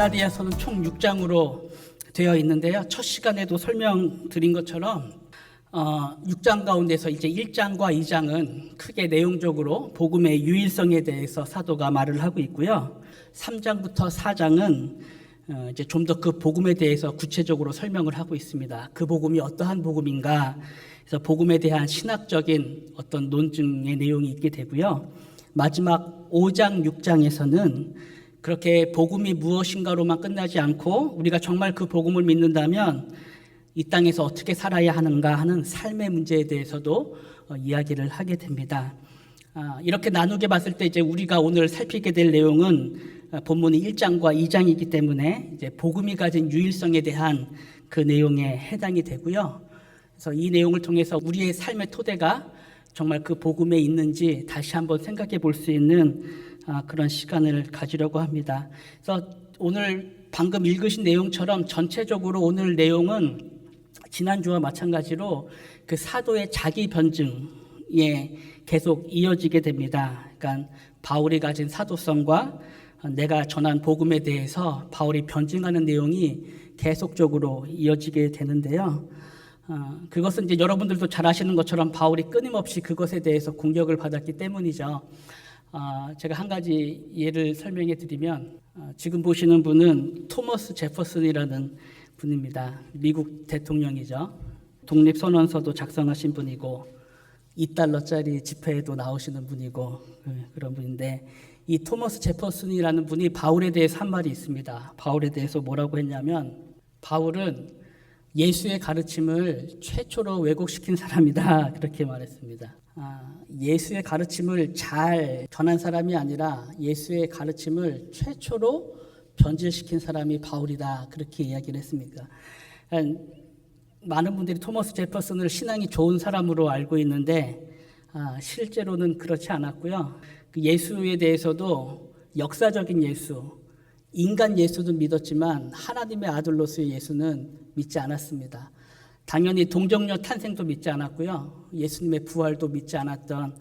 갈라디아서는 총 6장으로 되어 있는데요. 첫 시간에도 설명드린 것처럼 6장 가운데서 이제 1장과 2장은 크게 내용적으로 복음의 유일성에 대해서 사도가 말을 하고 있고요. 3장부터 4장은 이제 좀 더 그 복음에 대해서 구체적으로 설명을 하고 있습니다. 그 복음이 어떠한 복음인가? 그래서 복음에 대한 신학적인 어떤 논증의 내용이 있게 되고요. 마지막 5장, 6장에서는 그렇게 복음이 무엇인가로만 끝나지 않고 우리가 정말 그 복음을 믿는다면 이 땅에서 어떻게 살아야 하는가 하는 삶의 문제에 대해서도 이야기를 하게 됩니다. 이렇게 나누게 봤을 때 이제 우리가 오늘 살피게 될 내용은 본문이 1장과 2장이기 때문에 이제 복음이 가진 유일성에 대한 그 내용에 해당이 되고요. 그래서 이 내용을 통해서 우리의 삶의 토대가 정말 그 복음에 있는지 다시 한번 생각해 볼 수 있는 그런 시간을 가지려고 합니다. 그래서 오늘 방금 읽으신 내용처럼 전체적으로 오늘 내용은 지난주와 마찬가지로 그 사도의 자기 변증에 계속 이어지게 됩니다. 그러니까 바울이 가진 사도성과 내가 전한 복음에 대해서 바울이 변증하는 내용이 계속적으로 이어지게 되는데요. 그것은 이제 여러분들도 잘 아시는 것처럼 바울이 끊임없이 그것에 대해서 공격을 받았기 때문이죠. 제가 한 가지 예를 설명해 드리면 지금 보시는 분은 토머스 제퍼슨이라는 분입니다. 미국 대통령이죠. 독립선언서도 작성하신 분이고 $2짜리 지폐에도 나오시는 분이고 그런 분인데 이 토머스 제퍼슨이라는 분이 바울에 대해서 한 말이 있습니다. 바울에 대해서 뭐라고 했냐면 바울은 예수의 가르침을 최초로 왜곡시킨 사람이다 그렇게 말했습니다. 예수의 가르침을 잘 전한 사람이 아니라 예수의 가르침을 최초로 변질시킨 사람이 바울이다 그렇게 이야기를 했습니다. 많은 분들이 토머스 제퍼슨을 신앙이 좋은 사람으로 알고 있는데 실제로는 그렇지 않았고요. 그 예수에 대해서도 역사적인 예수, 인간 예수는 믿었지만 하나님의 아들로서의 예수는 믿지 않았습니다. 당연히 동정녀 탄생도 믿지 않았고요. 예수님의 부활도 믿지 않았던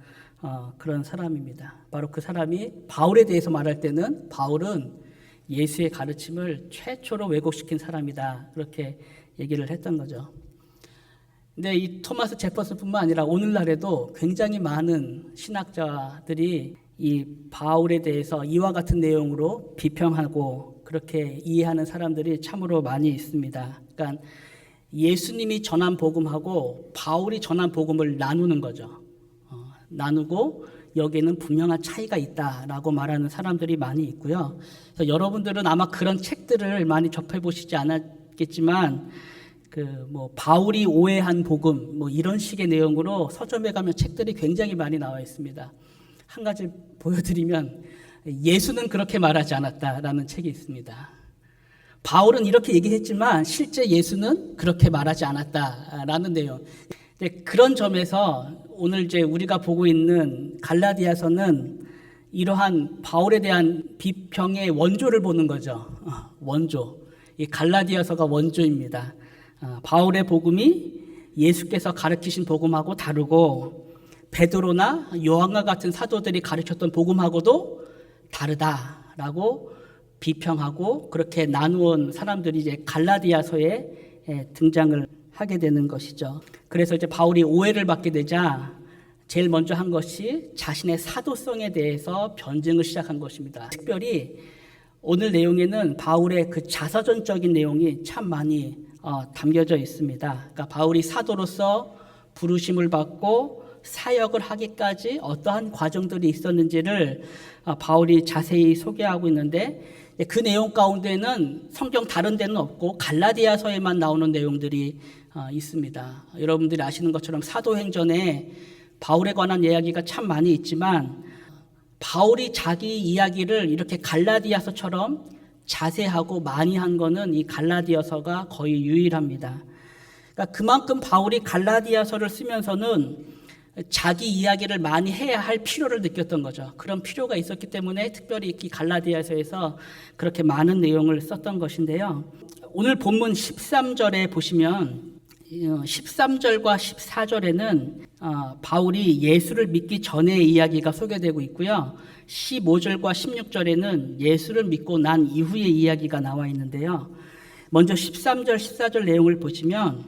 그런 사람입니다. 바로 그 사람이 바울에 대해서 말할 때는 바울은 예수의 가르침을 최초로 왜곡시킨 사람이다. 그렇게 얘기를 했던 거죠. 근데 이 토마스 제퍼슨뿐만 아니라 오늘날에도 굉장히 많은 신학자들이 이 바울에 대해서 이와 같은 내용으로 비평하고 그렇게 이해하는 사람들이 참으로 많이 있습니다. 그러니까 예수님이 전한 복음하고 바울이 전한 복음을 나누는 거죠. 나누고 여기에는 분명한 차이가 있다라고 말하는 사람들이 많이 있고요. 그래서 여러분들은 아마 그런 책들을 많이 접해보시지 않았겠지만 바울이 오해한 복음 이런 식의 내용으로 서점에 가면 책들이 굉장히 많이 나와 있습니다. 한 가지 보여드리면 예수는 그렇게 말하지 않았다라는 책이 있습니다. 바울은 이렇게 얘기했지만 실제 예수는 그렇게 말하지 않았다라는 내용. 그런 점에서 오늘 이제 우리가 보고 있는 갈라디아서는 이러한 바울에 대한 비평의 원조를 보는 거죠. 원조. 이 갈라디아서가 원조입니다. 바울의 복음이 예수께서 가르치신 복음하고 다르고 베드로나 요한과 같은 사도들이 가르쳤던 복음하고도 다르다라고 비평하고 그렇게 나누온 사람들이 이제 갈라디아서에 등장을 하게 되는 것이죠. 그래서 이제 바울이 오해를 받게 되자 제일 먼저 한 것이 자신의 사도성에 대해서 변증을 시작한 것입니다. 특별히 오늘 내용에는 바울의 그 자서전적인 내용이 참 많이 담겨져 있습니다. 그러니까 바울이 사도로서 부르심을 받고 사역을 하기까지 어떠한 과정들이 있었는지를 바울이 자세히 소개하고 있는데 그 내용 가운데는 성경 다른 데는 없고 갈라디아서에만 나오는 내용들이 있습니다. 여러분들이 아시는 것처럼 사도행전에 바울에 관한 이야기가 참 많이 있지만 바울이 자기 이야기를 이렇게 갈라디아서처럼 자세하고 많이 한 거는 이 갈라디아서가 거의 유일합니다. 그러니까 그만큼 바울이 갈라디아서를 쓰면서는 자기 이야기를 많이 해야 할 필요를 느꼈던 거죠. 그런 필요가 있었기 때문에 특별히 이 갈라디아서에서 그렇게 많은 내용을 썼던 것인데요. 오늘 본문 13절에 보시면 13절과 14절에는 바울이 예수를 믿기 전의 이야기가 소개되고 있고요. 15절과 16절에는 예수를 믿고 난 이후의 이야기가 나와 있는데요. 먼저 13절, 14절 내용을 보시면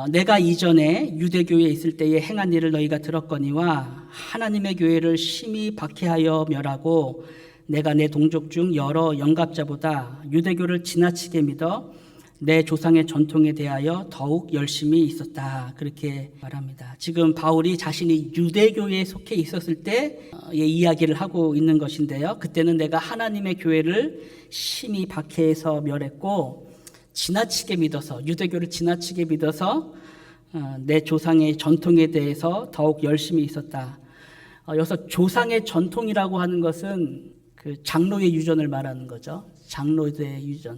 내가 이전에 유대교에 있을 때에 행한 일을 너희가 들었거니와 하나님의 교회를 심히 박해하여 멸하고 내가 내 동족 중 여러 영갑자보다 유대교를 지나치게 믿어 내 조상의 전통에 대하여 더욱 열심히 있었다. 그렇게 말합니다. 지금 바울이 자신이 유대교에 속해 있었을 때의 이야기를 하고 있는 것인데요. 그때는 내가 하나님의 교회를 심히 박해해서 멸했고 지나치게 믿어서 유대교를 지나치게 믿어서 내 조상의 전통에 대해서 더욱 열심히 있었다. 여기서 조상의 전통이라고 하는 것은 그 장로의 유전을 말하는 거죠. 장로들의 유전.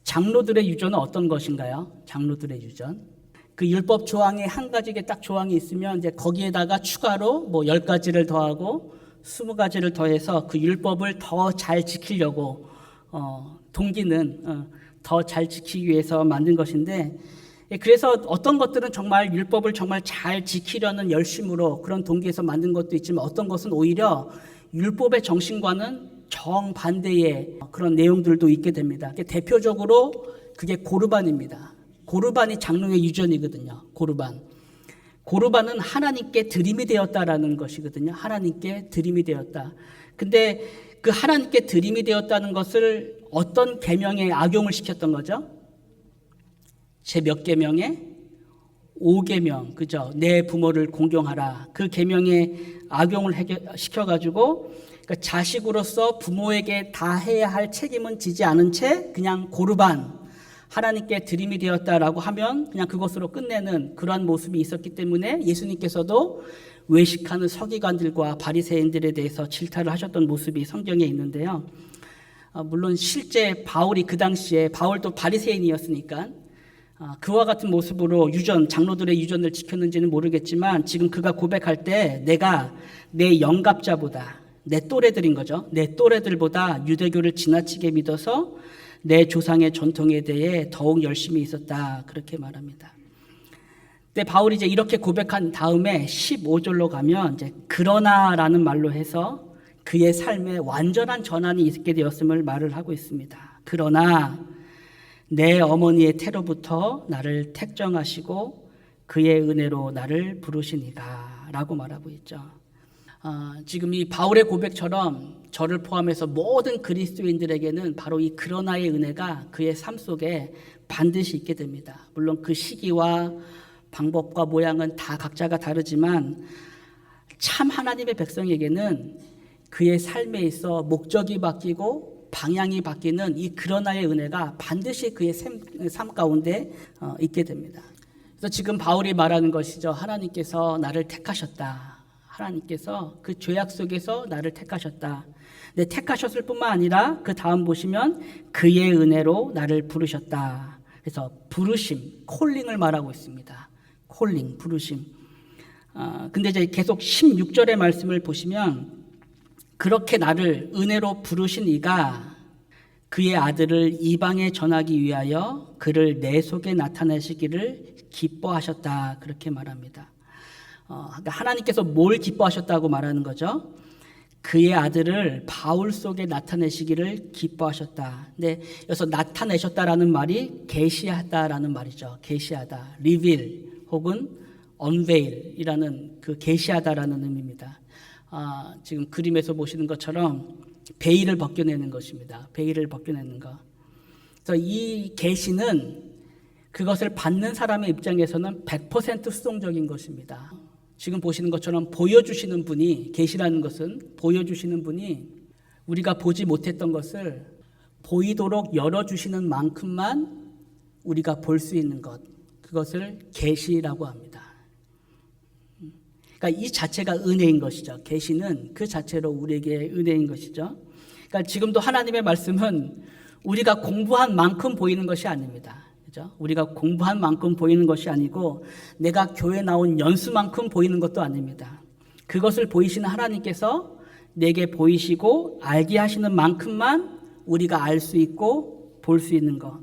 장로들의 유전은 어떤 것인가요? 장로들의 유전. 그 율법 조항에 한 가지의 딱 조항이 있으면 이제 거기에다가 추가로 뭐 10가지를 더하고 20가지를 더해서 그 율법을 더 잘 지키려고 동기는 더 잘 지키기 위해서 만든 것인데, 그래서 어떤 것들은 정말 율법을 정말 잘 지키려는 열심으로 그런 동기에서 만든 것도 있지만 어떤 것은 오히려 율법의 정신과는 정반대의 그런 내용들도 있게 됩니다. 대표적으로 그게 고르반입니다. 고르반이 장로의 유전이거든요. 고르반은 하나님께 드림이 되었다라는 것이거든요. 하나님께 드림이 되었다. 근데 그 하나님께 드림이 되었다는 것을 어떤 계명에 악용을 시켰던 거죠? 제 몇 계명에? 5계명, 그죠? 내 부모를 공경하라. 그 계명에 악용을 시켜가지고 그러니까 자식으로서 부모에게 다 해야 할 책임은 지지 않은 채 그냥 고르반, 하나님께 드림이 되었다라고 하면 그냥 그것으로 끝내는 그러한 모습이 있었기 때문에 예수님께서도 외식하는 서기관들과 바리새인들에 대해서 질타를 하셨던 모습이 성경에 있는데요. 물론 실제 바울이 그 당시에 바울도 바리새인이었으니까 그와 같은 모습으로 장로들의 유전을 지켰는지는 모르겠지만 지금 그가 고백할 때 내가 내 영갑자보다 내 또래들인 거죠. 내 또래들보다 유대교를 지나치게 믿어서 내 조상의 전통에 대해 더욱 열심히 있었다. 그렇게 말합니다. 근데 바울이 이제 이렇게 고백한 다음에 15절로 가면 이제 그러나라는 말로 해서 그의 삶에 완전한 전환이 있게 되었음을 말을 하고 있습니다. 그러나 내 어머니의 태로부터 나를 택정하시고 그의 은혜로 나를 부르시니가 라고 말하고 있죠. 지금 이 바울의 고백처럼 저를 포함해서 모든 그리스도인들에게는 바로 이 그러나의 은혜가 그의 삶 속에 반드시 있게 됩니다. 물론 그 시기와 방법과 모양은 다 각자가 다르지만 참 하나님의 백성에게는 그의 삶에 있어 목적이 바뀌고 방향이 바뀌는 이 그러나의 은혜가 반드시 그의 삶 가운데 있게 됩니다. 그래서 지금 바울이 말하는 것이죠. 하나님께서 나를 택하셨다. 하나님께서 그 죄악 속에서 나를 택하셨다. 네, 택하셨을 뿐만 아니라 그 다음 보시면 그의 은혜로 나를 부르셨다. 그래서 부르심, 콜링을 말하고 있습니다. 콜링, 부르심. 근데 이제 계속 16절의 말씀을 보시면 그렇게 나를 은혜로 부르신 이가 그의 아들을 이방에 전하기 위하여 그를 내 속에 나타내시기를 기뻐하셨다. 그렇게 말합니다. 그러니까 하나님께서 뭘 기뻐하셨다고 말하는 거죠? 그의 아들을 바울 속에 나타내시기를 기뻐하셨다. 근데 여기서 나타내셨다라는 말이 계시하다라는 말이죠. 계시하다, 리빌 혹은 언베일이라는 그 계시하다라는 의미입니다. 지금 그림에서 보시는 것처럼 베일을 벗겨내는 것입니다. 베일을 벗겨내는 것. 그래서 이 계시는 그것을 받는 사람의 입장에서는 100% 수동적인 것입니다. 지금 보시는 것처럼 보여주시는 분이, 계시라는 것은 보여주시는 분이 우리가 보지 못했던 것을 보이도록 열어주시는 만큼만 우리가 볼 수 있는 것, 그것을 계시라고 합니다. 그러니까 이 자체가 은혜인 것이죠. 계시는 그 자체로 우리에게 은혜인 것이죠. 그러니까 지금도 하나님의 말씀은 우리가 공부한 만큼 보이는 것이 아닙니다. 그죠? 우리가 공부한 만큼 보이는 것이 아니고 내가 교회 나온 연수만큼 보이는 것도 아닙니다. 그것을 보이시는 하나님께서 내게 보이시고 알게 하시는 만큼만 우리가 알 수 있고 볼 수 있는 것.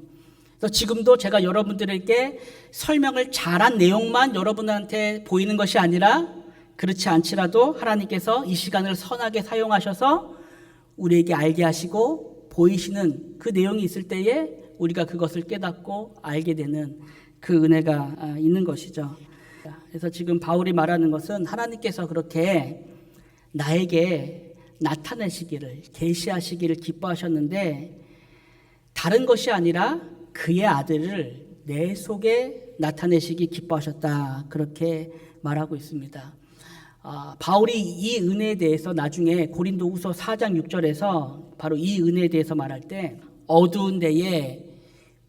그래서 지금도 제가 여러분들에게 설명을 잘한 내용만 여러분한테 보이는 것이 아니라 그렇지 않지라도 하나님께서 이 시간을 선하게 사용하셔서 우리에게 알게 하시고 보이시는 그 내용이 있을 때에 우리가 그것을 깨닫고 알게 되는 그 은혜가 있는 것이죠. 그래서 지금 바울이 말하는 것은 하나님께서 그렇게 나에게 나타내시기를, 계시하시기를 기뻐하셨는데 다른 것이 아니라 그의 아들을 내 속에 나타내시기 기뻐하셨다. 그렇게 말하고 있습니다. 바울이 이 은혜에 대해서 나중에 고린도후서 4장 6절에서 바로 이 은혜에 대해서 말할 때 어두운 데에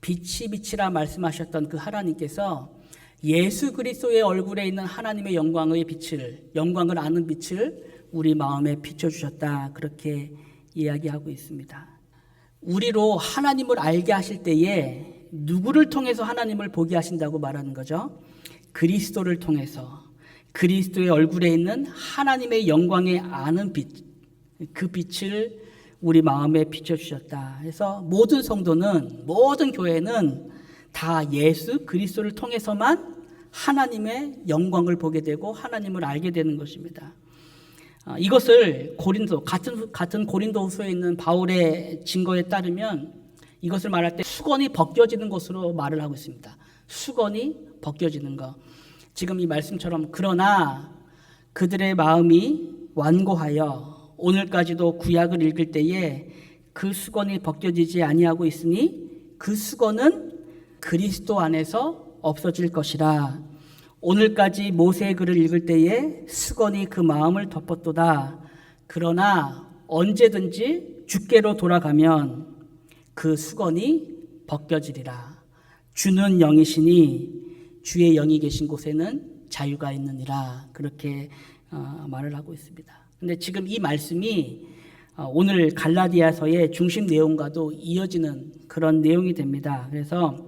빛이 비치라 말씀하셨던 그 하나님께서 예수 그리스도의 얼굴에 있는 하나님의 영광을 아는 빛을 우리 마음에 비춰주셨다. 그렇게 이야기하고 있습니다. 우리로 하나님을 알게 하실 때에 누구를 통해서 하나님을 보게 하신다고 말하는 거죠? 그리스도를 통해서 그리스도의 얼굴에 있는 하나님의 영광에 아는 빛, 그 빛을 우리 마음에 비춰주셨다. 그래서 모든 성도는, 모든 교회는 다 예수 그리스도를 통해서만 하나님의 영광을 보게 되고 하나님을 알게 되는 것입니다. 이것을 같은 고린도후서에 있는 바울의 증거에 따르면 이것을 말할 때 수건이 벗겨지는 것으로 말을 하고 있습니다. 수건이 벗겨지는 것. 지금 이 말씀처럼 그러나 그들의 마음이 완고하여 오늘까지도 구약을 읽을 때에 그 수건이 벗겨지지 아니하고 있으니 그 수건은 그리스도 안에서 없어질 것이라. 오늘까지 모세의 글을 읽을 때에 수건이 그 마음을 덮었도다. 그러나 언제든지 주께로 돌아가면 그 수건이 벗겨지리라. 주는 영이시니 주의 영이 계신 곳에는 자유가 있느니라. 그렇게 말을 하고 있습니다. 근데 지금 이 말씀이 오늘 갈라디아서의 중심 내용과도 이어지는 그런 내용이 됩니다. 그래서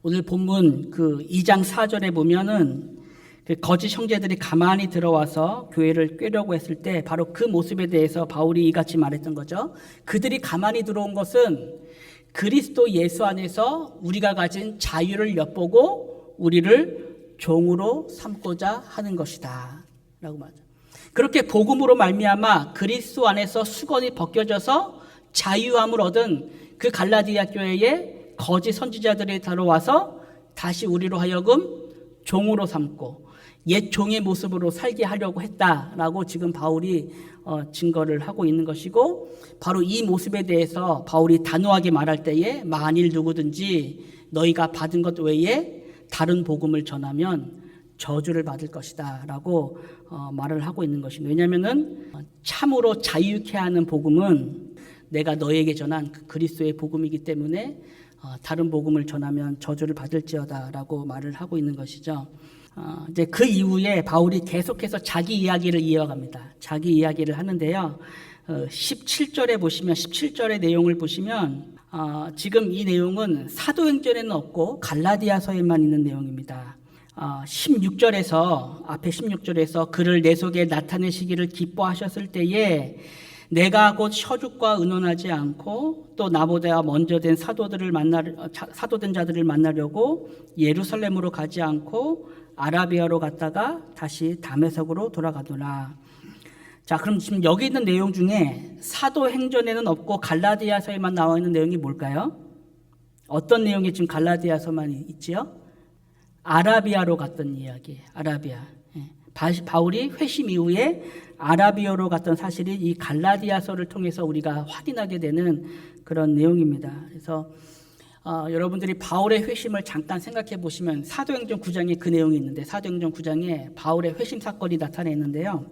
오늘 본문 그 2장 4절에 보면은 그 거짓 형제들이 가만히 들어와서 교회를 꿰려고 했을 때 바로 그 모습에 대해서 바울이 이같이 말했던 거죠. 그들이 가만히 들어온 것은 그리스도 예수 안에서 우리가 가진 자유를 엿보고 우리를 종으로 삼고자 하는 것이다 라고 말하죠. 그렇게 복음으로 말미암아 그리스도 안에서 수건이 벗겨져서 자유함을 얻은 그 갈라디아 교회에 거짓 선지자들이 들어와서 다시 우리로 하여금 종으로 삼고 옛 종의 모습으로 살게 하려고 했다라고 지금 바울이 증거를 하고 있는 것이고, 바로 이 모습에 대해서 바울이 단호하게 말할 때에 만일 누구든지 너희가 받은 것 외에 다른 복음을 전하면 저주를 받을 것이다 라고 말을 하고 있는 것입니다. 왜냐하면 참으로 자유케 하는 복음은 내가 너에게 전한 그 그리스도의 복음이기 때문에 다른 복음을 전하면 저주를 받을지어다 라고 말을 하고 있는 것이죠. 이제 그 이후에 바울이 계속해서 자기 이야기를 이어갑니다. 자기 이야기를 하는데요. 17절에 보시면 17절의 내용을 보시면 지금 이 내용은 사도행전에는 없고 갈라디아서에만 있는 내용입니다. 16절에서 앞에 16절에서 그를 내 속에 나타내시기를 기뻐하셨을 때에 내가 곧 서죽과 의논하지 않고 또 나보다 먼저 된 사도된 자들을 만나려고 예루살렘으로 가지 않고 아라비아로 갔다가 다시 다메섹으로 돌아가더라. 자, 그럼 지금 여기 있는 내용 중에 사도행전에는 없고 갈라디아서에만 나와 있는 내용이 뭘까요? 어떤 내용이 지금 갈라디아서만 있지요? 아라비아로 갔던 이야기. 아라비아. 바울이 회심 이후에 아라비아로 갔던 사실이 이 갈라디아서를 통해서 우리가 확인하게 되는 그런 내용입니다. 그래서 여러분들이 바울의 회심을 잠깐 생각해 보시면 사도행전 9장에 그 내용이 있는데, 사도행전 9장에 바울의 회심 사건이 나타나 있는데요.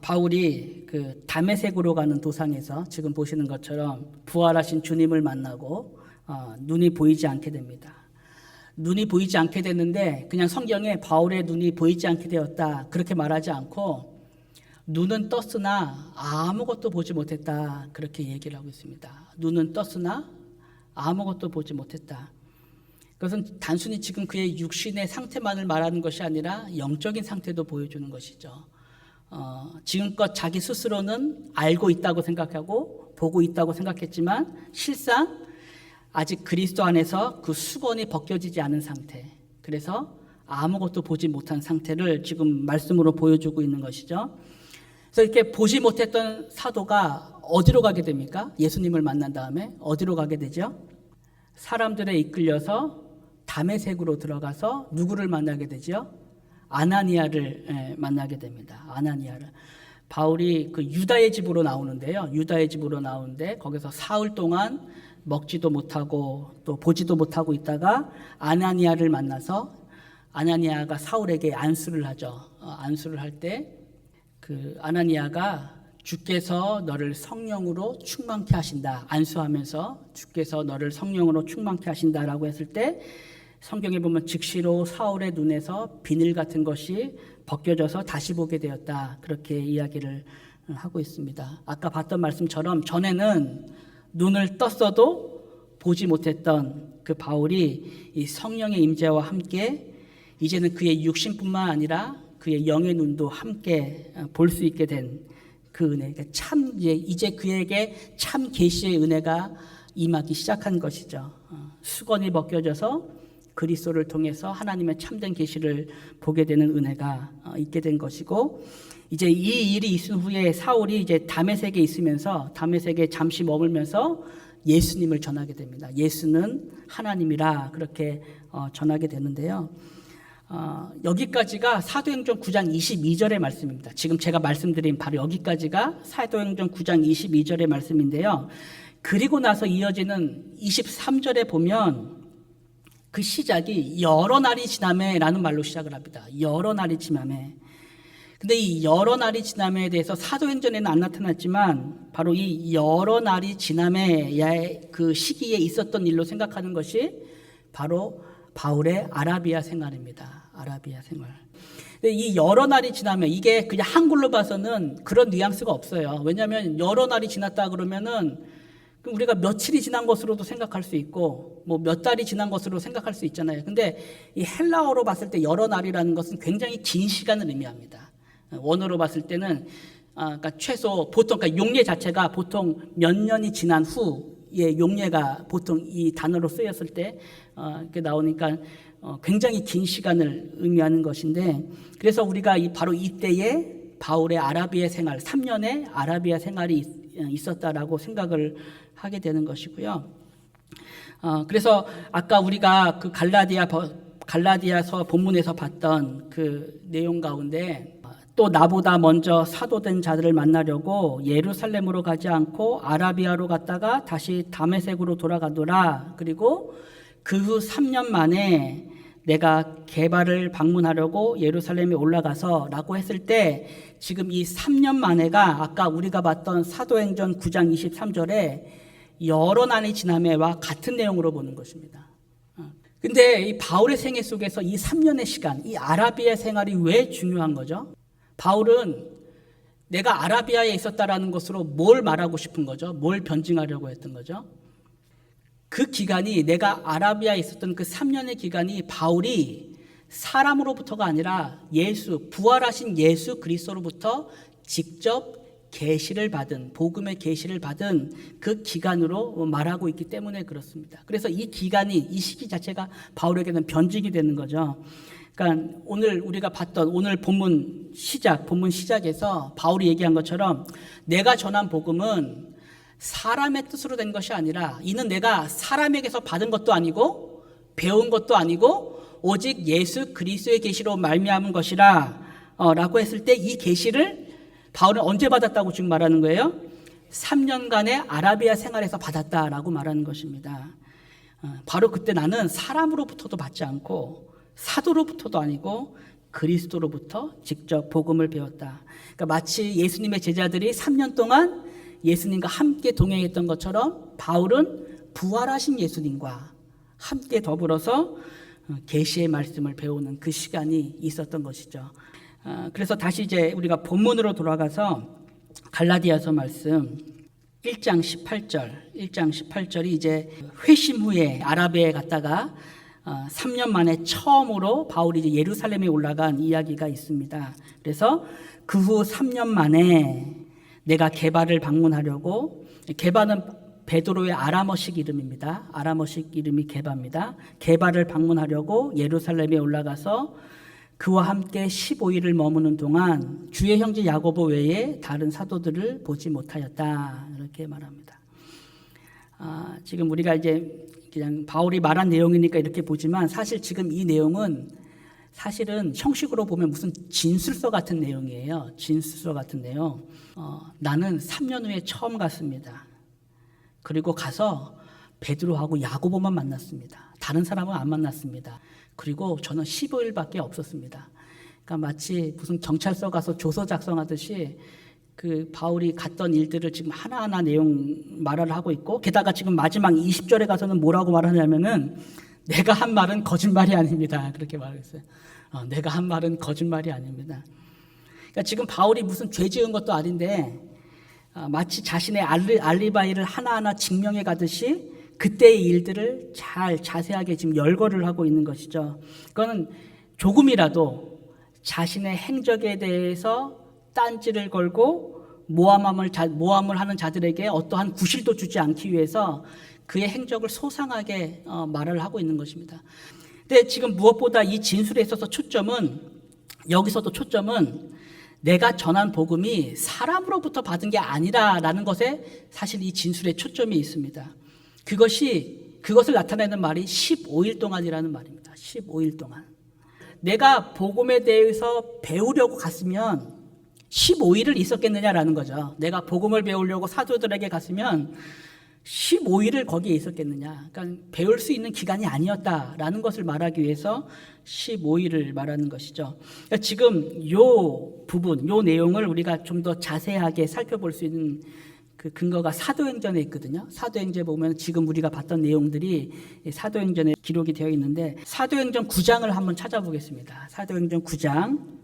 바울이 그 다메섹으로 가는 도상에서 지금 보시는 것처럼 부활하신 주님을 만나고 눈이 보이지 않게 됩니다. 눈이 보이지 않게 됐는데 그냥 성경에 바울의 눈이 보이지 않게 되었다 그렇게 말하지 않고 눈은 떴으나 아무것도 보지 못했다 그렇게 얘기를 하고 있습니다. 눈은 떴으나 아무것도 보지 못했다. 그것은 단순히 지금 그의 육신의 상태만을 말하는 것이 아니라 영적인 상태도 보여주는 것이죠. 지금껏 자기 스스로는 알고 있다고 생각하고 보고 있다고 생각했지만 실상 아직 그리스도 안에서 그 수건이 벗겨지지 않은 상태, 그래서 아무것도 보지 못한 상태를 지금 말씀으로 보여주고 있는 것이죠. 그래서 이렇게 보지 못했던 사도가 어디로 가게 됩니까? 예수님을 만난 다음에 어디로 가게 되죠? 사람들에 이끌려서 다메섹으로 들어가서 누구를 만나게 되죠? 아나니아를 만나게 됩니다. 아나니아를. 바울이 그 유다의 집으로 나오는데요. 유다의 집으로 나오는데 거기서 사흘 동안 먹지도 못하고 또 보지도 못하고 있다가 아나니아를 만나서 아나니아가 사울에게 안수를 하죠. 안수를 할 때 그 아나니아가 주께서 너를 성령으로 충만케 하신다. 안수하면서 주께서 너를 성령으로 충만케 하신다라고 했을 때 성경에 보면 즉시로 사울의 눈에서 비늘 같은 것이 벗겨져서 다시 보게 되었다. 그렇게 이야기를 하고 있습니다. 아까 봤던 말씀처럼 전에는 눈을 떴어도 보지 못했던 그 바울이 이 성령의 임재와 함께 이제는 그의 육신뿐만 아니라 그의 영의 눈도 함께 볼 수 있게 된 그 은혜, 참 이제 그에게 참 계시의 은혜가 임하기 시작한 것이죠. 수건이 벗겨져서 그리스도를 통해서 하나님의 참된 계시를 보게 되는 은혜가 있게 된 것이고, 이제 이 일이 있은 후에 사울이 이제 다메섹에 있으면서 다메섹에 잠시 머물면서 예수님을 전하게 됩니다. 예수는 하나님이라 그렇게 전하게 되는데요. 여기까지가 사도행전 9장 22절의 말씀입니다. 지금 제가 말씀드린 바로 여기까지가 사도행전 9장 22절의 말씀인데요. 그리고 나서 이어지는 23절에 보면 그 시작이 여러 날이 지나매라는 말로 시작을 합니다. 여러 날이 지나매. 근데 이 여러 날이 지나매에 대해서 사도행전에는 안 나타났지만 바로 이 여러 날이 지나매의 그 시기에 있었던 일로 생각하는 것이 바로 바울의 아라비아 생활입니다. 아라비아 생활. 이 여러 날이 지나면 이게 그냥 한글로 봐서는 그런 뉘앙스가 없어요. 왜냐하면 여러 날이 지났다 그러면은 우리가 며칠이 지난 것으로도 생각할 수 있고 뭐 몇 달이 지난 것으로 생각할 수 있잖아요. 근데 이 헬라어로 봤을 때 여러 날이라는 것은 굉장히 긴 시간을 의미합니다. 원어로 봤을 때는 그러니까 최소 보통 그러니까 용례 자체가 보통 몇 년이 지난 후의 용례가 보통 이 단어로 쓰였을 때 이렇게 나오니까 굉장히 긴 시간을 의미하는 것인데, 그래서 우리가 바로 이때에 바울의 아라비아 생활 3년의 아라비아 생활이 있었다라고 생각을 하게 되는 것이고요. 그래서 아까 우리가 그 갈라디아서 본문에서 봤던 그 내용 가운데 또 나보다 먼저 사도된 자들을 만나려고 예루살렘으로 가지 않고 아라비아로 갔다가 다시 다메섹으로 돌아가더라. 그리고 그 후 3년 만에 내가 게바를 방문하려고 예루살렘에 올라가서 라고 했을 때 지금 이 3년 만에가 아까 우리가 봤던 사도행전 9장 23절에 여러 날이 지나매와 같은 내용으로 보는 것입니다. 근데 이 바울의 생애 속에서 이 3년의 시간, 이 아라비아 생활이 왜 중요한 거죠? 바울은 내가 아라비아에 있었다라는 것으로 뭘 말하고 싶은 거죠? 뭘 변증하려고 했던 거죠? 그 기간이 내가 아라비아에 있었던 그 3년의 기간이 바울이 사람으로부터가 아니라 부활하신 예수 그리스도로부터 직접 계시를 받은, 복음의 계시를 받은 그 기간으로 말하고 있기 때문에 그렇습니다. 그래서 이 시기 자체가 바울에게는 변증이 되는 거죠. 그러니까 오늘 우리가 봤던 오늘 본문 시작에서 바울이 얘기한 것처럼 내가 전한 복음은 사람의 뜻으로 된 것이 아니라 이는 내가 사람에게서 받은 것도 아니고 배운 것도 아니고 오직 예수 그리스도의 계시로 말미암은 것이라 라고 했을 때 이 계시를 바울은 언제 받았다고 지금 말하는 거예요? 3년간의 아라비아 생활에서 받았다라고 말하는 것입니다. 바로 그때 나는 사람으로부터도 받지 않고 사도로부터도 아니고 그리스도로부터 직접 복음을 배웠다. 그러니까 마치 예수님의 제자들이 3년 동안 예수님과 함께 동행했던 것처럼 바울은 부활하신 예수님과 함께 더불어서 계시의 말씀을 배우는 그 시간이 있었던 것이죠. 그래서 다시 이제 우리가 본문으로 돌아가서 갈라디아서 말씀 1장 18절이 이제 회심 후에 아라비아에 갔다가 3년 만에 처음으로 바울이 이제 예루살렘에 올라간 이야기가 있습니다. 그래서 그 후 3년 만에 내가 게바를 방문하려고, 게바는 베드로의 아람어식 이름입니다. 아람어식 이름이 게바입니다. 게바를 방문하려고 예루살렘에 올라가서 그와 함께 15일을 머무는 동안 주의 형제 야고보 외에 다른 사도들을 보지 못하였다. 이렇게 말합니다. 지금 우리가 이제 그냥 바울이 말한 내용이니까 이렇게 보지만 사실 지금 이 내용은 사실은 형식으로 보면 무슨 진술서 같은 내용이에요. 진술서 같은 내용. 나는 3년 후에 처음 갔습니다. 그리고 가서 베드로하고 야고보만 만났습니다. 다른 사람은 안 만났습니다. 그리고 저는 15일밖에 없었습니다. 그러니까 마치 무슨 경찰서 가서 조서 작성하듯이 그 바울이 갔던 일들을 지금 하나하나 내용 말을 하고 있고, 게다가 지금 마지막 20절에 가서는 뭐라고 말하냐면은 내가 한 말은 거짓말이 아닙니다. 그렇게 말했어요. 내가 한 말은 거짓말이 아닙니다. 그러니까 지금 바울이 무슨 죄 지은 것도 아닌데 마치 자신의 알리바이를 하나하나 증명해 가듯이 그때의 일들을 잘 자세하게 지금 열거를 하고 있는 것이죠. 그거는 조금이라도 자신의 행적에 대해서 딴지를 걸고 모함을 하는 자들에게 어떠한 구실도 주지 않기 위해서 그의 행적을 소상하게 말을 하고 있는 것입니다. 근데 지금 무엇보다 이 진술에 있어서 여기서도 초점은 내가 전한 복음이 사람으로부터 받은 게 아니라라는 것에 사실 이 진술에 초점이 있습니다. 그것을 나타내는 말이 15일 동안이라는 말입니다. 15일 동안. 내가 복음에 대해서 배우려고 갔으면 15일을 있었겠느냐라는 거죠. 내가 복음을 배우려고 사도들에게 갔으면 15일을 거기에 있었겠느냐. 그러니까 배울 수 있는 기간이 아니었다라는 것을 말하기 위해서 15일을 말하는 것이죠. 그러니까 지금 요 부분, 요 내용을 우리가 좀 더 자세하게 살펴볼 수 있는 그 근거가 사도행전에 있거든요. 사도행전에 보면 지금 우리가 봤던 내용들이 사도행전에 기록이 되어 있는데 사도행전 9장을 한번 찾아보겠습니다. 사도행전 9장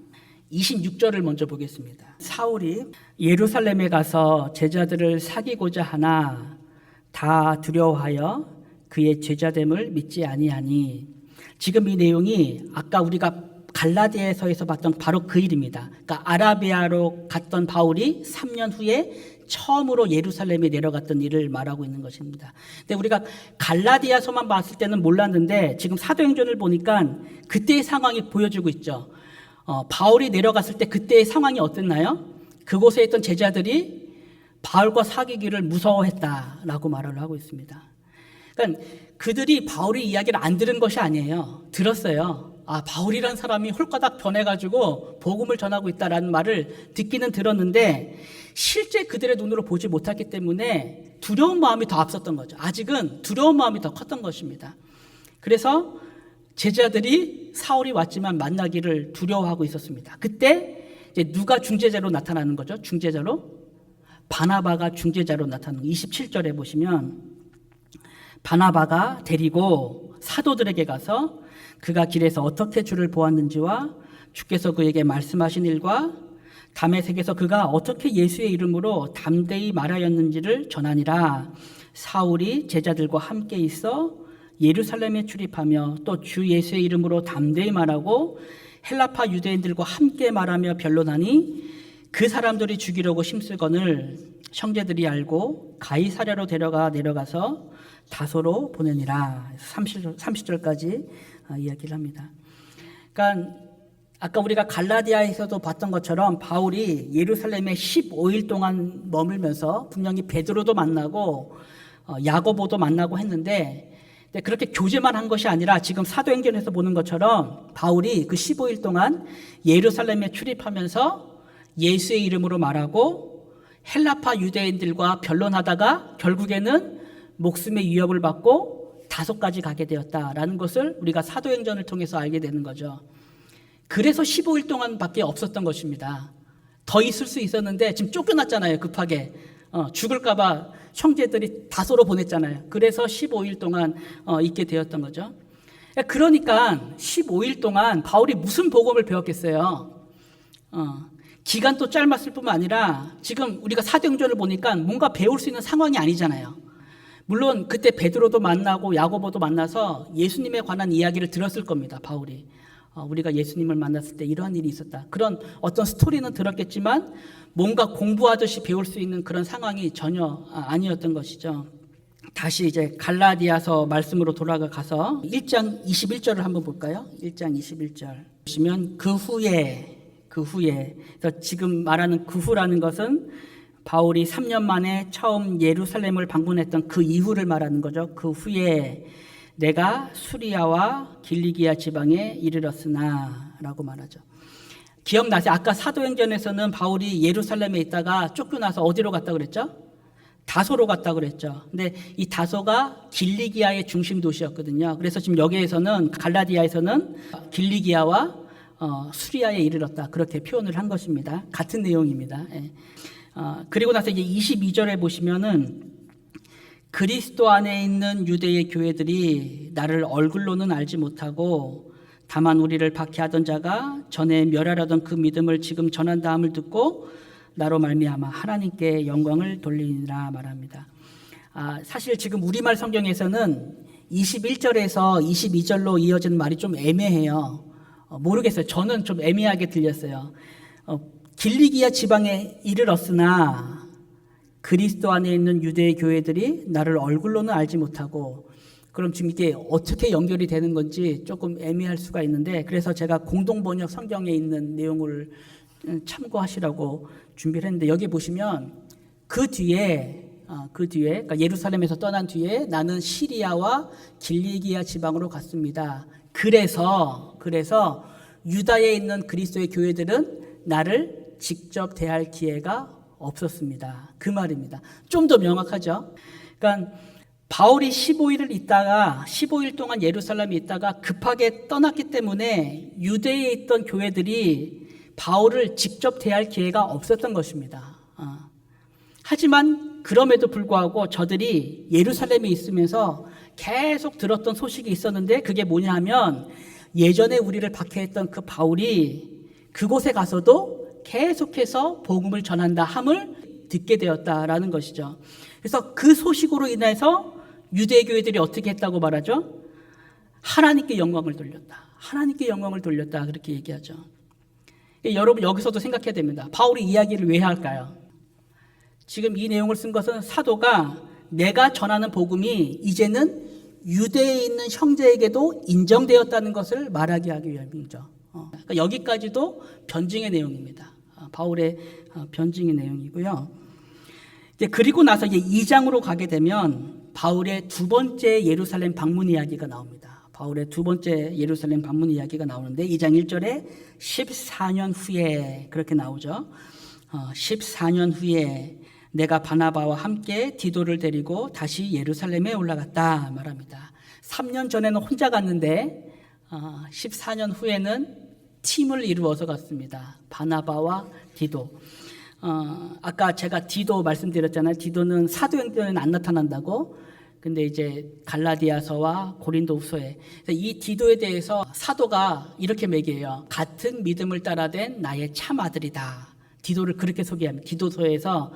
26절을 먼저 보겠습니다. 사울이 예루살렘에 가서 제자들을 사귀고자 하나 다 두려워하여 그의 제자됨을 믿지 아니하니. 지금 이 내용이 아까 우리가 갈라디아서에서 봤던 바로 그 일입니다. 그러니까 아라비아로 갔던 바울이 3년 후에 처음으로 예루살렘에 내려갔던 일을 말하고 있는 것입니다. 근데 우리가 갈라디아서만 봤을 때는 몰랐는데 지금 사도행전을 보니까 그때의 상황이 보여주고 있죠. 바울이 내려갔을 때 그때의 상황이 어땠나요? 그곳에 있던 제자들이 바울과 사귀기를 무서워했다라고 말을 하고 있습니다. 그러니까 그들이 바울의 이야기를 안 들은 것이 아니에요. 들었어요. 바울이란 사람이 홀가닥 변해가지고 복음을 전하고 있다라는 말을 듣기는 들었는데 실제 그들의 눈으로 보지 못했기 때문에 두려운 마음이 더 앞섰던 거죠. 아직은 두려운 마음이 더 컸던 것입니다. 그래서 제자들이 사울이 왔지만 만나기를 두려워하고 있었습니다. 그때 이제 누가 중재자로 나타나는 거죠? 중재자로? 바나바가 중재자로 나타나는 27절에 보시면 바나바가 데리고 사도들에게 가서 그가 길에서 어떻게 주를 보았는지와 주께서 그에게 말씀하신 일과 다메섹에서 그가 어떻게 예수의 이름으로 담대히 말하였는지를 전하니라. 사울이 제자들과 함께 있어 예루살렘에 출입하며 또 주 예수의 이름으로 담대히 말하고 헬라파 유대인들과 함께 말하며 변론하니 그 사람들이 죽이려고 힘쓸거늘 형제들이 알고 가이사랴로 내려가서 다소로 보내니라. 30절까지 이야기를 합니다. 그러니까 아까 우리가 갈라디아에서도 봤던 것처럼 바울이 예루살렘에 15일 동안 머물면서 분명히 베드로도 만나고 야고보도 만나고 했는데 그렇게 교제만 한 것이 아니라 지금 사도행전에서 보는 것처럼 바울이 그 15일 동안 예루살렘에 출입하면서 예수의 이름으로 말하고 헬라파 유대인들과 변론하다가 결국에는 목숨의 위협을 받고 다소까지 가게 되었다라는 것을 우리가 사도행전을 통해서 알게 되는 거죠. 그래서 15일 동안밖에 없었던 것입니다. 더 있을 수 있었는데 지금 쫓겨났잖아요. 급하게 죽을까 봐 형제들이 다소로 보냈잖아요. 그래서 15일 동안 있게 되었던 거죠. 그러니까 15일 동안 바울이 무슨 복음을 배웠겠어요. 기간도 짧았을 뿐만 아니라 지금 우리가 사도행전을 보니까 뭔가 배울 수 있는 상황이 아니잖아요. 물론 그때 베드로도 만나고 야고보도 만나서 예수님에 관한 이야기를 들었을 겁니다. 바울이 우리가 예수님을 만났을 때 이러한 일이 있었다. 그런 어떤 스토리는 들었겠지만 뭔가 공부하듯이 배울 수 있는 그런 상황이 전혀 아니었던 것이죠. 다시 이제 갈라디아서 말씀으로 돌아가서 1장 21절을 한번 볼까요? 1장 21절 보시면 그 후에 그래서 지금 말하는 그 후라는 것은 바울이 3년 만에 처음 예루살렘을 방문했던 그 이후를 말하는 거죠. 그 후에 내가 수리아와 길리기아 지방에 이르렀으나 라고 말하죠. 기억나세요? 아까 사도행전에서는 바울이 예루살렘에 있다가 쫓겨나서 어디로 갔다 그랬죠? 다소로 갔다 그랬죠. 근데 이 다소가 길리기아의 중심 도시였거든요. 그래서 지금 여기에서는 갈라디아에서는 길리기아와 수리아에 이르렀다 그렇게 표현을 한 것입니다. 같은 내용입니다. 예. 그리고 나서 이제 22절에 보시면은 그리스도 안에 있는 유대의 교회들이 나를 얼굴로는 알지 못하고 다만 우리를 박해하던 자가 전에 멸하려던 그 믿음을 지금 전한다함을 듣고 나로 말미암아 하나님께 영광을 돌리니라 말합니다. 사실 지금 우리말 성경에서는 21절에서 22절로 이어지는 말이 좀 애매해요. 모르겠어요. 저는 좀 애매하게 들렸어요. 길리기아 지방에 이르렀으나 그리스도 안에 있는 유대의 교회들이 나를 얼굴로는 알지 못하고, 그럼 지금 이게 어떻게 연결이 되는 건지 조금 애매할 수가 있는데, 그래서 제가 공동번역 성경에 있는 내용을 참고하시라고 준비를 했는데, 여기 보시면 그 뒤에 그러니까 예루살렘에서 떠난 뒤에 나는 시리아와 길리기아 지방으로 갔습니다. 그래서 유다에 있는 그리스도의 교회들은 나를 직접 대할 기회가 없었습니다. 그 말입니다. 좀 더 명확하죠. 그러니까 바울이 15일 동안 예루살렘에 있다가 급하게 떠났기 때문에 유대에 있던 교회들이 바울을 직접 대할 기회가 없었던 것입니다. 하지만 그럼에도 불구하고 저들이 예루살렘에 있으면서 계속 들었던 소식이 있었는데, 그게 뭐냐 하면 예전에 우리를 박해했던 그 바울이 그곳에 가서도 계속해서 복음을 전한다 함을 듣게 되었다라는 것이죠. 그래서 그 소식으로 인해서 유대 교회들이 어떻게 했다고 말하죠? 하나님께 영광을 돌렸다. 하나님께 영광을 돌렸다 그렇게 얘기하죠. 여러분 여기서도 생각해야 됩니다. 바울이 이야기를 왜 할까요? 지금 이 내용을 쓴 것은 사도가 내가 전하는 복음이 이제는 유대에 있는 형제에게도 인정되었다는 것을 말하게 하기 위함이죠. 그러니까 여기까지도 변증의 내용입니다. 바울의 변증의 내용이고요. 이제 그리고 나서 이제 2장으로 가게 되면 바울의 두 번째 예루살렘 방문 이야기가 나옵니다. 바울의 두 번째 예루살렘 방문 이야기가 나오는데 2장 1절에 14년 후에 그렇게 나오죠. 14년 후에 내가 바나바와 함께 디도를 데리고 다시 예루살렘에 올라갔다 말합니다. 3년 전에는 혼자 갔는데 14년 후에는 팀을 이루어서 갔습니다. 바나바와 디도. 아까 제가 디도 말씀드렸잖아요. 디도는 사도행전에는 안 나타난다고. 근데 이제 갈라디아서와 고린도후서에 이 디도에 대해서 사도가 이렇게 매개해요. 같은 믿음을 따라된 나의 참 아들이다. 디도를 그렇게 소개합니다. 디도서에서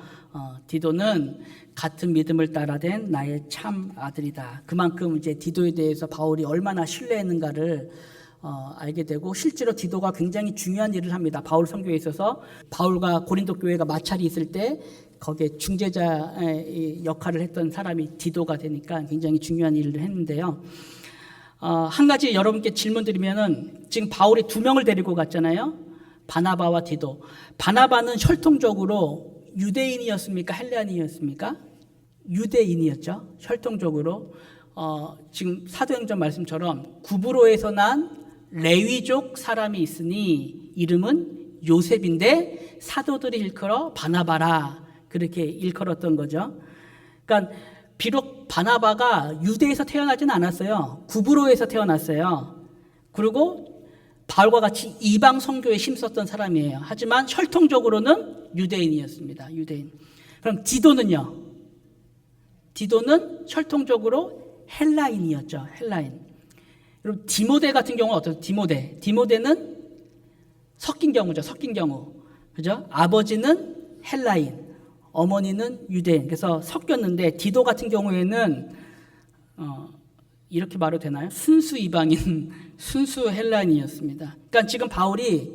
디도는 같은 믿음을 따라된 나의 참 아들이다. 그만큼 이제 디도에 대해서 바울이 얼마나 신뢰했는가를 알게 되고, 실제로 디도가 굉장히 중요한 일을 합니다. 바울 선교에 있어서 바울과 고린도 교회가 마찰이 있을 때 거기에 중재자의 역할을 했던 사람이 디도가 되니까 굉장히 중요한 일을 했는데요. 한 가지 여러분께 질문 드리면은, 지금 바울이 두 명을 데리고 갔잖아요. 바나바와 디도. 바나바는 혈통적으로 유대인이었습니까? 헬레인이었습니까? 유대인이었죠. 혈통적으로. 지금 사도행전 말씀처럼 구브로에서 난 레위족 사람이 있으니 이름은 요셉인데 사도들이 일컬어 바나바라 그렇게 일컬었던 거죠. 그러니까 비록 바나바가 유대에서 태어나지는 않았어요. 구브로에서 태어났어요. 그리고 바울과 같이 이방 선교에 힘썼던 사람이에요. 하지만 혈통적으로는 유대인이었습니다. 유대인. 그럼 디도는요? 디도는 혈통적으로 헬라인이었죠. 헬라인. 그리고 디모데 같은 경우는 어떠세요? 디모데는 섞인 경우죠. 섞인 경우. 그죠? 아버지는 헬라인, 어머니는 유대인. 그래서 섞였는데 디도 같은 경우에는 이렇게 말해도 되나요? 순수 이방인, 순수 헬라인이었습니다. 그러니까 지금 바울이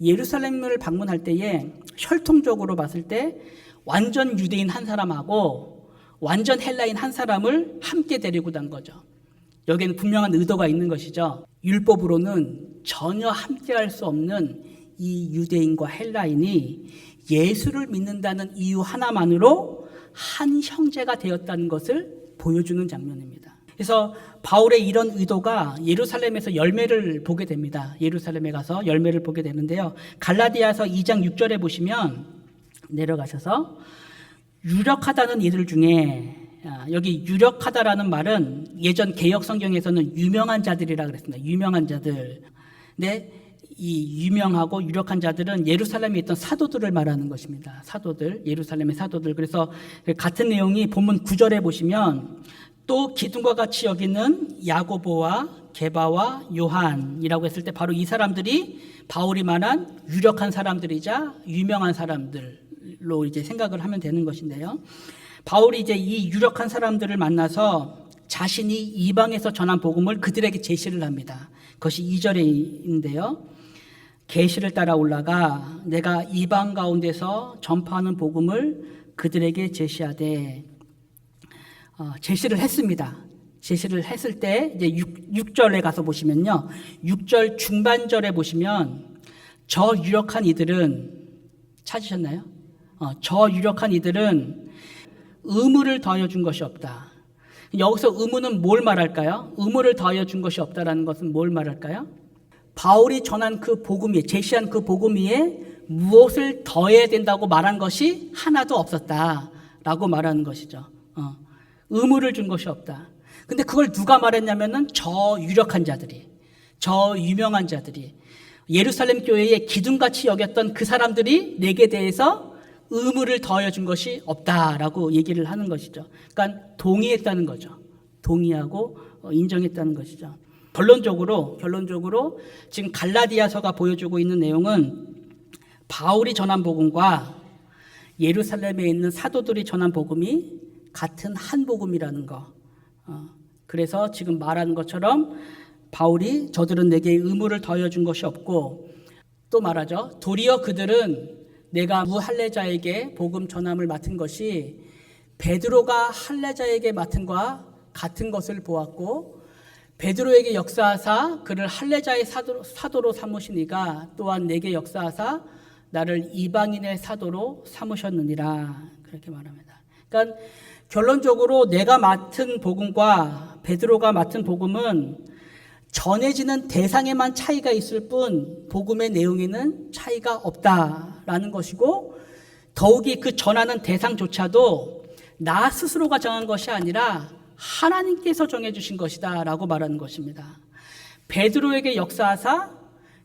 예루살렘을 방문할 때에 혈통적으로 봤을 때 완전 유대인 한 사람하고 완전 헬라인 한 사람을 함께 데리고 간 거죠. 여기에는 분명한 의도가 있는 것이죠. 율법으로는 전혀 함께할 수 없는 이 유대인과 헬라인이 예수를 믿는다는 이유 하나만으로 한 형제가 되었다는 것을 보여주는 장면입니다. 그래서 바울의 이런 의도가 예루살렘에서 열매를 보게 됩니다. 예루살렘에 가서 열매를 보게 되는데요. 갈라디아서 2장 6절에 보시면 내려가셔서 유력하다는 이들 중에, 여기 유력하다라는 말은 예전 개역 성경에서는 유명한 자들이라 그랬습니다. 유명한 자들. 근데 이 유명하고 유력한 자들은 예루살렘에 있던 사도들을 말하는 것입니다. 사도들, 예루살렘의 사도들. 그래서 같은 내용이 본문 9절에 보시면 또 기둥과 같이 여기는 야고보와 게바와 요한이라고 했을 때 바로 이 사람들이 바울이 말한 유력한 사람들이자 유명한 사람들로 이제 생각을 하면 되는 것인데요. 바울이 이제 이 유력한 사람들을 만나서 자신이 이방에서 전한 복음을 그들에게 제시를 합니다. 그것이 2절에 있는데요. 계시를 따라 올라가 내가 이방 가운데서 전파하는 복음을 그들에게 제시하되, 제시를 했습니다. 제시를 했을 때 이제 6절에 가서 보시면요. 6절 중반절에 보시면 저 유력한 이들은 찾으셨나요? 저 유력한 이들은 의무를 더하여 준 것이 없다. 여기서 의무는 뭘 말할까요? 의무를 더하여 준 것이 없다라는 것은 뭘 말할까요? 바울이 전한 그 복음 위에, 제시한 그 복음 위에 무엇을 더해야 된다고 말한 것이 하나도 없었다라고 말하는 것이죠. 의무를 준 것이 없다. 근데 그걸 누가 말했냐면은 저 유력한 자들이, 저 유명한 자들이, 예루살렘 교회의 기둥같이 여겼던 그 사람들이 내게 대해서 의무를 더하여 준 것이 없다라고 얘기를 하는 것이죠. 그러니까 동의했다는 거죠. 동의하고 인정했다는 것이죠. 결론적으로 지금 갈라디아서가 보여주고 있는 내용은 바울이 전한 복음과 예루살렘에 있는 사도들이 전한 복음이 같은 한 복음이라는 거. 그래서 지금 말하는 것처럼 바울이 저들은 내게 의무를 더하여 준 것이 없고, 또 말하죠. 도리어 그들은 내가 무할례자에게 복음 전함을 맡은 것이 베드로가 할례자에게 맡은 것과 같은 것을 보았고, 베드로에게 역사하사 그를 할례자의 사도로 삼으시니가 또한 내게 역사하사 나를 이방인의 사도로 삼으셨느니라. 그렇게 말합니다. 그러니까 결론적으로 내가 맡은 복음과 베드로가 맡은 복음은 전해지는 대상에만 차이가 있을 뿐 복음의 내용에는 차이가 없다라는 것이고, 더욱이 그 전하는 대상조차도 나 스스로가 정한 것이 아니라 하나님께서 정해주신 것이다 라고 말하는 것입니다. 베드로에게 역사하사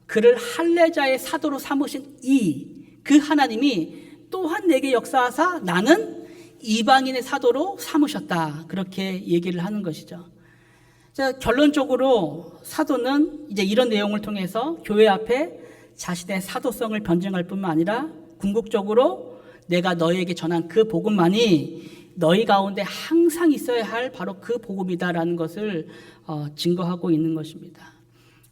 그를 할례자의 사도로 삼으신 그 하나님이 또한 내게 역사하사 나는 이방인의 사도로 삼으셨다, 그렇게 얘기를 하는 것이죠. 자, 결론적으로 사도는 이제 이런 내용을 통해서 교회 앞에 자신의 사도성을 변증할 뿐만 아니라 궁극적으로 내가 너희에게 전한 그 복음만이 너희 가운데 항상 있어야 할 바로 그 복음이다라는 것을 증거하고 있는 것입니다.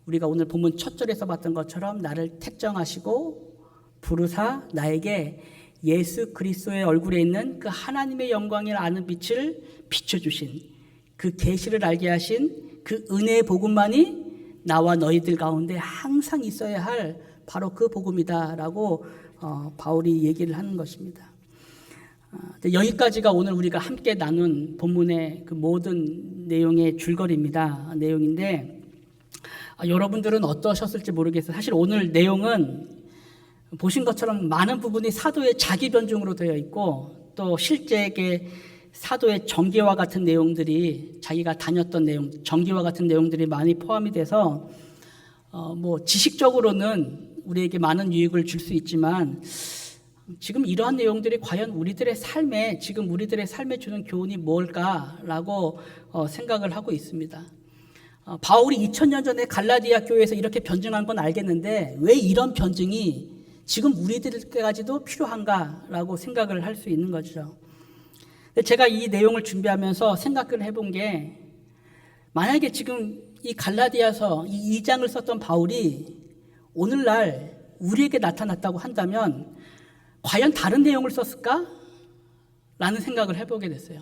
우리가 오늘 본문 첫 절에서 봤던 것처럼 나를 택정하시고 부르사 나에게 예수 그리스도의 얼굴에 있는 그 하나님의 영광을 아는 빛을 비춰주신, 그 계시를 알게 하신 그 은혜의 복음만이 나와 너희들 가운데 항상 있어야 할 바로 그 복음이다라고 바울이 얘기를 하는 것입니다. 여기까지가 오늘 우리가 함께 나눈 본문의 그 모든 내용의 내용인데, 여러분들은 어떠셨을지 모르겠어요. 사실 오늘 내용은 보신 것처럼 많은 부분이 사도의 자기 변증으로 되어 있고, 또 실제의 사도의 전기와 같은 내용들이, 자기가 다녔던 내용, 전기와 같은 내용들이 많이 포함이 돼서 지식적으로는 우리에게 많은 유익을 줄 수 있지만, 지금 이러한 내용들이 과연 우리들의 삶에 주는 교훈이 뭘까라고 생각을 하고 있습니다. 바울이 2000년 전에 갈라디아 교회에서 이렇게 변증한 건 알겠는데 왜 이런 변증이 지금 우리들까지도 필요한가라고 생각을 할 수 있는 거죠. 제가 이 내용을 준비하면서 생각을 해본 게, 만약에 지금 이 갈라디아서 이 2장을 썼던 바울이 오늘날 우리에게 나타났다고 한다면 과연 다른 내용을 썼을까? 라는 생각을 해보게 됐어요.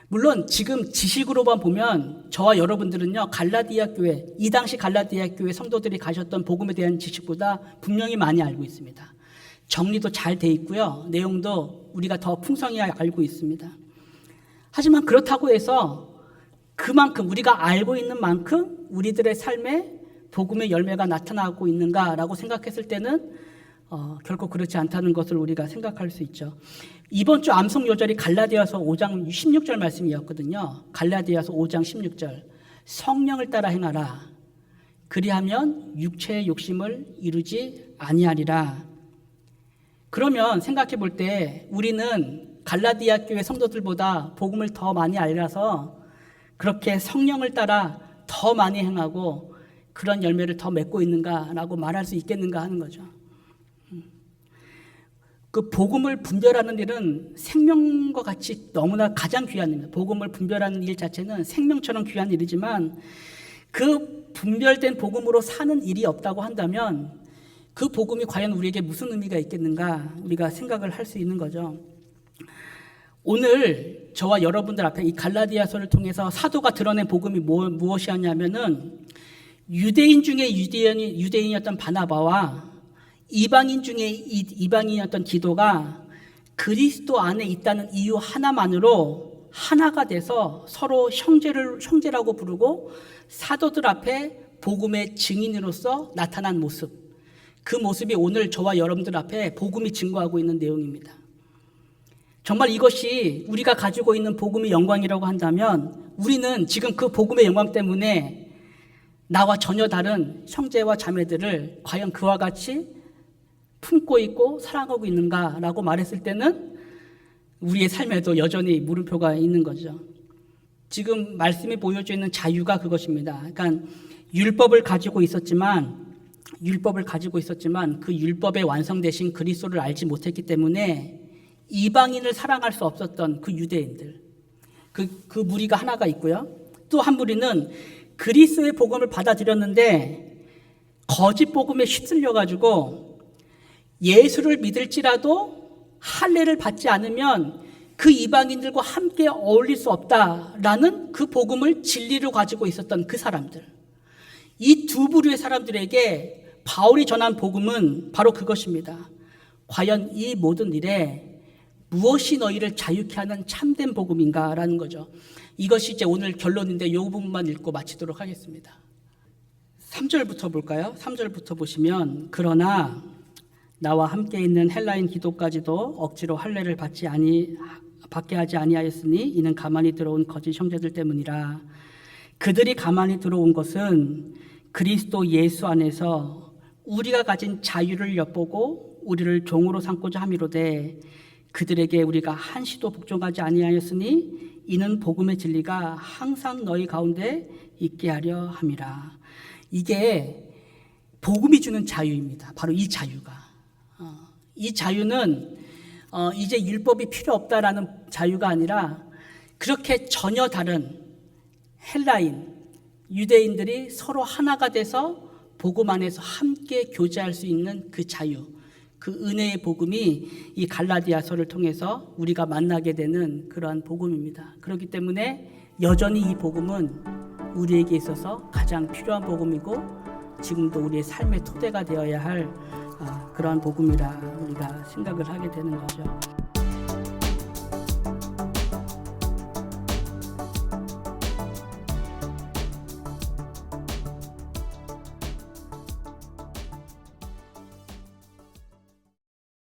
물론 지금 지식으로만 보면 저와 여러분들은요, 갈라디아 교회, 이 당시 갈라디아 교회 성도들이 가셨던 복음에 대한 지식보다 분명히 많이 알고 있습니다. 정리도 잘 돼 있고요. 내용도 우리가 더 풍성히 알고 있습니다. 하지만 그렇다고 해서 그만큼 우리가 알고 있는 만큼 우리들의 삶에 복음의 열매가 나타나고 있는가라고 생각했을 때는 결코 그렇지 않다는 것을 우리가 생각할 수 있죠. 이번 주 암송 요절이 갈라디아서 5장 16절 말씀이었거든요. 갈라디아서 5장 16절. 성령을 따라 행하라. 그리하면 육체의 욕심을 이루지 아니하리라. 그러면 생각해 볼 때 우리는 갈라디아 교회 성도들보다 복음을 더 많이 알아서 그렇게 성령을 따라 더 많이 행하고 그런 열매를 더 맺고 있는가라고 말할 수 있겠는가 하는 거죠. 그 복음을 분별하는 일은 생명과 같이 너무나 가장 귀한 일입니다. 복음을 분별하는 일 자체는 생명처럼 귀한 일이지만 그 분별된 복음으로 사는 일이 없다고 한다면 그 복음이 과연 우리에게 무슨 의미가 있겠는가 우리가 생각을 할 수 있는 거죠. 오늘 저와 여러분들 앞에 이 갈라디아서를 통해서 사도가 드러낸 복음이 무엇이었냐면은 유대인 중에 유대인이었던 바나바와 이방인 중에 이방인이었던 디도가 그리스도 안에 있다는 이유 하나만으로 하나가 돼서 서로 형제라고 부르고 사도들 앞에 복음의 증인으로서 나타난 모습, 그 모습이 오늘 저와 여러분들 앞에 복음이 증거하고 있는 내용입니다. 정말 이것이 우리가 가지고 있는 복음의 영광이라고 한다면 우리는 지금 그 복음의 영광 때문에 나와 전혀 다른 형제와 자매들을 과연 그와 같이 품고 있고 사랑하고 있는가라고 말했을 때는 우리의 삶에도 여전히 물음표가 있는 거죠. 지금 말씀이 보여주는 자유가 그것입니다. 그러니까 율법을 가지고 있었지만 그 율법에 완성되신 그리스도를 알지 못했기 때문에 이방인을 사랑할 수 없었던 그 유대인들, 그 무리가 하나가 있고요. 또 한 무리는 그리스도의 복음을 받아들였는데 거짓 복음에 휩쓸려가지고 예수를 믿을지라도 할례를 받지 않으면 그 이방인들과 함께 어울릴 수 없다라는 그 복음을 진리로 가지고 있었던 그 사람들. 이 두 부류의 사람들에게 바울이 전한 복음은 바로 그것입니다. 과연 이 모든 일에 무엇이 너희를 자유케 하는 참된 복음인가라는 거죠. 이것이 이제 오늘 결론인데 이 부분만 읽고 마치도록 하겠습니다. 3절부터 볼까요? 3절부터 보시면 그러나 나와 함께 있는 헬라인 디도까지도 억지로 할례를 받게 하지 아니하였으니 이는 가만히 들어온 거짓 형제들 때문이라. 그들이 가만히 들어온 것은 그리스도 예수 안에서 우리가 가진 자유를 엿보고 우리를 종으로 삼고자 함이로되 그들에게 우리가 한시도 복종하지 아니하였으니 이는 복음의 진리가 항상 너희 가운데 있게 하려 함이라. 이게 복음이 주는 자유입니다. 바로 이 자유가. 이 자유는 이제 율법이 필요 없다라는 자유가 아니라 그렇게 전혀 다른 헬라인, 유대인들이 서로 하나가 돼서 복음 안에서 함께 교제할 수 있는 그 자유, 그 은혜의 복음이 이 갈라디아서를 통해서 우리가 만나게 되는 그러한 복음입니다. 그렇기 때문에 여전히 이 복음은 우리에게 있어서 가장 필요한 복음이고 지금도 우리의 삶의 토대가 되어야 할 그러한 복음이라 우리가 생각을 하게 되는 거죠.